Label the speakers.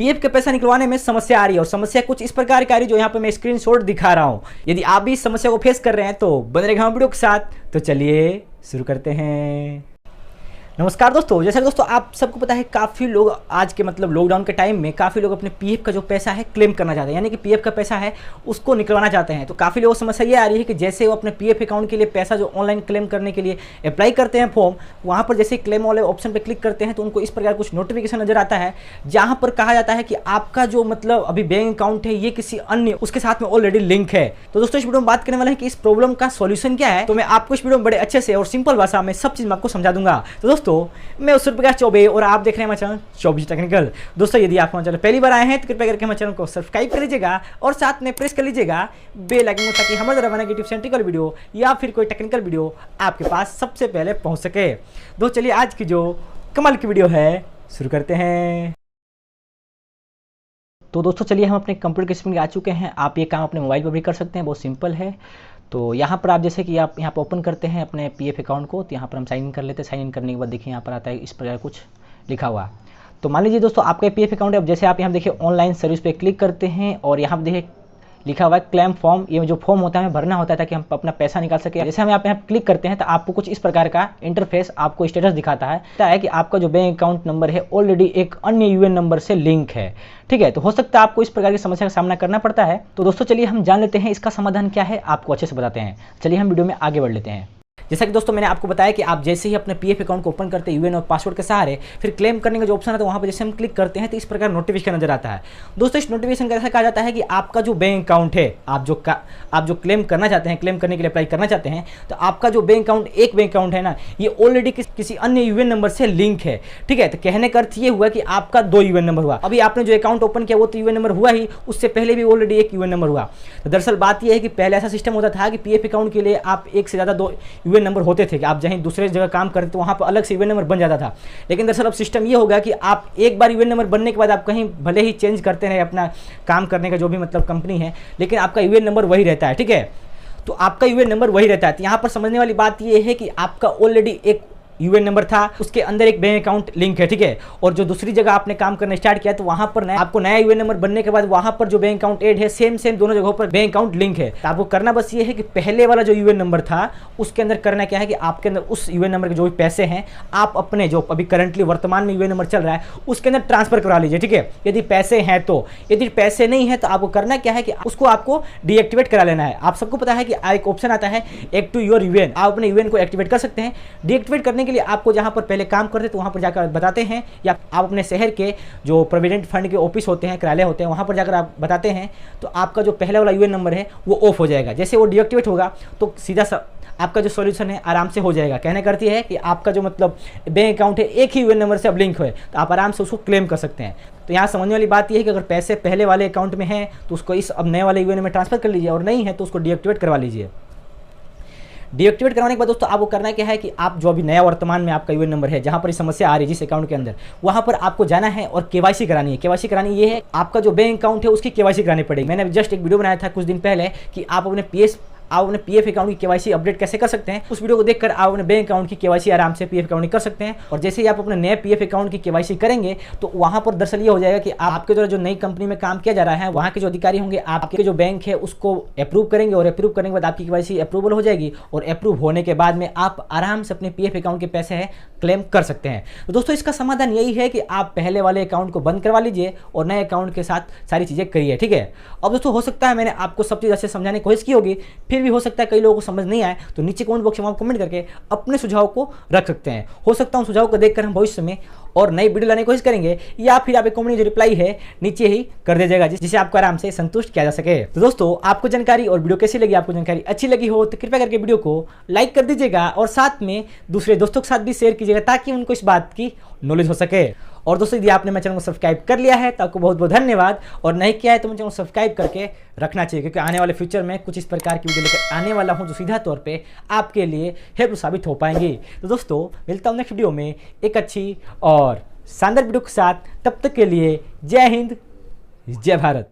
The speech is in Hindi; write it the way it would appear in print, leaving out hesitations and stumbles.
Speaker 1: पीएफ का पैसा निकलवाने में समस्या आ रही है और समस्या कुछ इस प्रकार की आ रही है जो यहाँ पे मैं स्क्रीनशॉट दिखा रहा हूँ। यदि आप भी इस समस्या को फेस कर रहे हैं तो बने रहेगा वीडियो के साथ। तो चलिए शुरू करते हैं। नमस्कार दोस्तों, जैसा कि दोस्तों आप सबको पता है काफ़ी लोग आज के लॉकडाउन के टाइम में काफ़ी लोग अपने पीएफ का जो पैसा है क्लेम करना चाहते हैं, यानी कि पीएफ का पैसा है उसको निकलवाना चाहते हैं। तो काफ़ी लोगों को समस्या ये आ रही है कि जैसे वो अपने पीएफ अकाउंट के लिए पैसा जो ऑनलाइन क्लेम करने के लिए अप्लाई करते हैं फॉर्म, वहाँ पर जैसे क्लेम वाले ऑप्शन पर क्लिक करते हैं तो उनको इस प्रकार कुछ नोटिफिकेशन नजर आता है जहाँ पर कहा जाता है कि आपका जो अभी बैंक अकाउंट है ये किसी अन्य उसके साथ में ऑलरेडी लिंक है। तो दोस्तों इस वीडियो में बात करने वाले हैं कि इस प्रॉब्लम का सॉल्यूशन क्या है। तो मैं आपको इस वीडियो में बड़े अच्छे से और सिंपल भाषा में सब चीज़ मैं आपको समझा दूंगा। तो दोस्तों मैं सूर्यप्रकाश चौबे और आप देख रहे हैं हमारे चैनल चौबे टेक्निकल। दोस्तों यदि आप हमारे चैनल पहली बार आए हैं तो कृपया करके हमारे चैनल को सब्सक्राइब कर लीजिएगा और साथ में प्रेस कर लीजिएगा बेल आइकन ताकि हमारे द्वारा बनाई गई टिप्स एंड ट्रिक वीडियो या फिर कोई टेक्निकल वीडियो आपके पास सबसे पहले पहुंच सके। दोस्तों चलिए आज की जो कमाल की वीडियो है शुरू करते हैं। तो दोस्तों चलिए हम अपने कंप्यूटर के स्क्रीन आ चुके हैं। आप ये काम अपने मोबाइल पर भी कर सकते हैं, बहुत सिंपल है। तो यहाँ पर आप जैसे कि आप यहाँ पर ओपन करते हैं अपने पीएफ अकाउंट को, तो यहाँ पर हम साइन इन कर लेते हैं। साइन इन करने के बाद देखिए यहाँ पर आता है इस प्रकार कुछ लिखा हुआ। तो मान लीजिए दोस्तों आपका पीएफ अकाउंट है। अब जैसे आप यहाँ देखिए ऑनलाइन सर्विस पे क्लिक करते हैं और यहाँ पर देखिए लिखा हुआ है क्लेम फॉर्म। ये जो फॉर्म होता है हमें भरना होता है ताकि हम अपना पैसा निकाल सके। जैसे हम यहाँ पे क्लिक करते हैं तो आपको कुछ इस प्रकार का इंटरफेस आपको स्टेटस दिखाता है कि आपका जो बैंक अकाउंट नंबर है ऑलरेडी एक अन्य यूएन नंबर से लिंक है। ठीक है, तो हो सकता है आपको इस प्रकार की समस्या का सामना करना पड़ता है। तो दोस्तों चलिए हम जान लेते हैं इसका समाधान क्या है, आपको अच्छे से बताते हैं। चलिए हम वीडियो में आगे बढ़ लेते हैं। जैसा कि दोस्तों मैंने आपको बताया कि आप जैसे ही अपने पीएफ अकाउंट को ओपन करते हैं यूएन और पासवर्ड के सहारे, फिर क्लेम करने का जो ऑप्शन है तो वहाँ पर जैसे हम क्लिक करते हैं तो इस प्रकार नोटिफिकेशन नजर आता है। दोस्तों इस नोटिफिकेशन का ऐसा कहा जाता है कि आपका जो बैंक अकाउंट है, आप जो क्लेम करना चाहते हैं, क्लेम करने के लिए अप्लाई करना चाहते हैं, तो आपका जो बैंक अकाउंट बैंक अकाउंट है ना, ये ऑलरेडी किसी अन्य यूएन नंबर से लिंक है। ठीक है, तो कहने का अर्थ ये हुआ कि आपका 2 यूएन नंबर हुआ। अभी आपने जो अकाउंट ओपन किया वो तो यूएन नंबर हुआ ही, उससे पहले भी ऑलरेडी एक यूएन नंबर हुआ। तो दरअसल बात यह है कि पहले ऐसा सिस्टम होता था कि पीएफ अकाउंट के लिए आप एक से ज़्यादा 2 यूएन नंबर होते थे कि आप जहीं दूसरे जगह काम करते तो वहाँ पर अलग से यूएन नंबर बन जाता था। लेकिन दरअसल अब सिस्टम ये होगा कि आप एक बार यूएन नंबर बनने के बाद आप कहीं भले ही चेंज करते रहे अपना काम करने का जो भी कंपनी है, लेकिन आपका यूएन नंबर वही रहता है। ठीक है, तो आपका यूएन नंबर वही रहता है। तो यहाँ पर समझने वाली बात ये है कि आपका ऑलरेडी एक यूएन नंबर था, उसके अंदर एक बैंक अकाउंट लिंक है। ठीक है, और जो दूसरी जगह आपने काम करना स्टार्ट किया तो वहां पर आपको नया यूएन नंबर बनने के बाद वहां पर जो बैंक अकाउंट ऐड है सेम दोनों जगहों पर बैंक अकाउंट लिंक है। तो आपको करना बस ये है कि पहले वाला जो यूएन नंबर था उसके अंदर करना क्या है कि आपके अंदर उस यूएन नंबर के जो भी पैसे हैं आप अपने जो अभी करंटली वर्तमान में यूएन नंबर चल रहा है उसके अंदर ट्रांसफर करा लीजिए। ठीक है, यदि पैसे हैं तो। यदि पैसे नहीं है तो आपको करना क्या है कि उसको आपको डीएक्टिवेट करा लेना है। आप सबको पता है कि एक ऑप्शन आता है एक्टिव योर यूएन, आप अपने यूएन को एक्टिवेट कर सकते हैं। डीएक्टिवेट करने के लिए आपको जहां पर पहले काम करते तो वहां पर जाकर बताते हैं, या आप अपने शहर के जो प्रोविडेंट फंड के ऑफिस होते हैं, कार्यालय होते हैं, वहां पर जाकर आप बताते हैं तो आपका जो पहले वाला यूएन नंबर है वो ऑफ हो जाएगा। जैसे वो डीएक्टिवेट होगा तो सीधा आपका जो सॉल्यूशन है आराम से हो जाएगा। कहने करती है कि आपका जो बैंक अकाउंट है एक ही यूएन नंबर से अब लिंक है तो आप आराम से उसको क्लेम कर सकते हैं। तो यहाँ समझने वाली बात यह है कि अगर पैसे पहले वाले अकाउंट में हैं तो उसको इस अब नए वाले यूएन में ट्रांसफर कर लीजिए, और नहीं है तो उसको डीएक्टिवेट करवा लीजिए। डीएक्टिवेट करवाने के बाद दोस्तों आपको करना क्या है कि आप जो अभी नया वर्तमान में आपका यूएन नंबर है जहां पर समस्या आ रही है जिस अकाउंट के अंदर, वहां पर आपको जाना है और केवाईसी करानी है। केवाईसी करानी ये है आपका जो बैंक अकाउंट है उसकी केवाईसी करानी पड़ेगी। मैंने जस्ट एक वीडियो बनाया था कुछ दिन पहले कि आप अपने पीएफ अकाउंट की केवाईसी अपडेट कैसे कर सकते हैं। उस वीडियो को देखकर आप अपने बैंक अकाउंट की केवाईसी आराम से पीएफ अकाउंट की कर सकते हैं। और जैसे ही आप अपने नए पीएफ अकाउंट की केवाईसी करेंगे तो वहां पर दरअसल ये हो जाएगा कि आपके द्वारा जो नई कंपनी में काम किया जा रहा है वहां के जो अधिकारी होंगे आपके जो बैंक है उसको अप्रूव करेंगे, और अप्रूव करने के बाद आपकी केवाईसी अप्रूवल हो जाएगी, और अप्रूव होने के बाद में आप आराम से अपने पीएफ अकाउंट के पैसे हैं क्लेम कर सकते हैं। तो दोस्तों इसका समाधान यही है कि आप पहले वाले अकाउंट को बंद करवा लीजिए और नए अकाउंट के साथ सारी चीजें करिए। ठीक है, अब दोस्तों हो सकता है मैंने आपको सब चीज अच्छे समझाने की कोशिश की होगी, फिर भी हो सकता है कई लोगों समझ नहीं आए तो नीचे कमेंट बॉक्स में आप कमेंट करके अपने सुझाव को रख सकते हैं। हो सकता है सुझाव को देखकर हम भविष्य में और नई वीडियो लाने की कोशिश करेंगे, या फिर आप एक कमेंट जो रिप्लाई है नीचे ही कर दीजिएगा जिसे आपको आराम से संतुष्ट किया जा सके। तो दोस्तों आपको जानकारी और वीडियो कैसी लगी, आपको जानकारी अच्छी लगी हो तो कृपया करके वीडियो को लाइक कर दीजिएगा और साथ में दूसरे दोस्तों के साथ भी शेयर कीजिएगा ताकि उनको इस बात की नॉलेज हो सके। और दोस्तों यदि आपने मेरे चैनल को सब्सक्राइब कर लिया है तो आपको बहुत बहुत धन्यवाद, और नहीं किया है तो मेरे चैनल को सब्सक्राइब करके रखना चाहिए, क्योंकि आने वाले फ्यूचर में कुछ इस प्रकार की वीडियो लेकर आने वाला हूं जो सीधा तौर पे आपके लिए हेल्प साबित हो पाएंगी। तो दोस्तों मिलता हूं नेक्स्ट वीडियो में एक अच्छी और शानदार वीडियो के साथ। तब तक के लिए जय हिंद, जय भारत।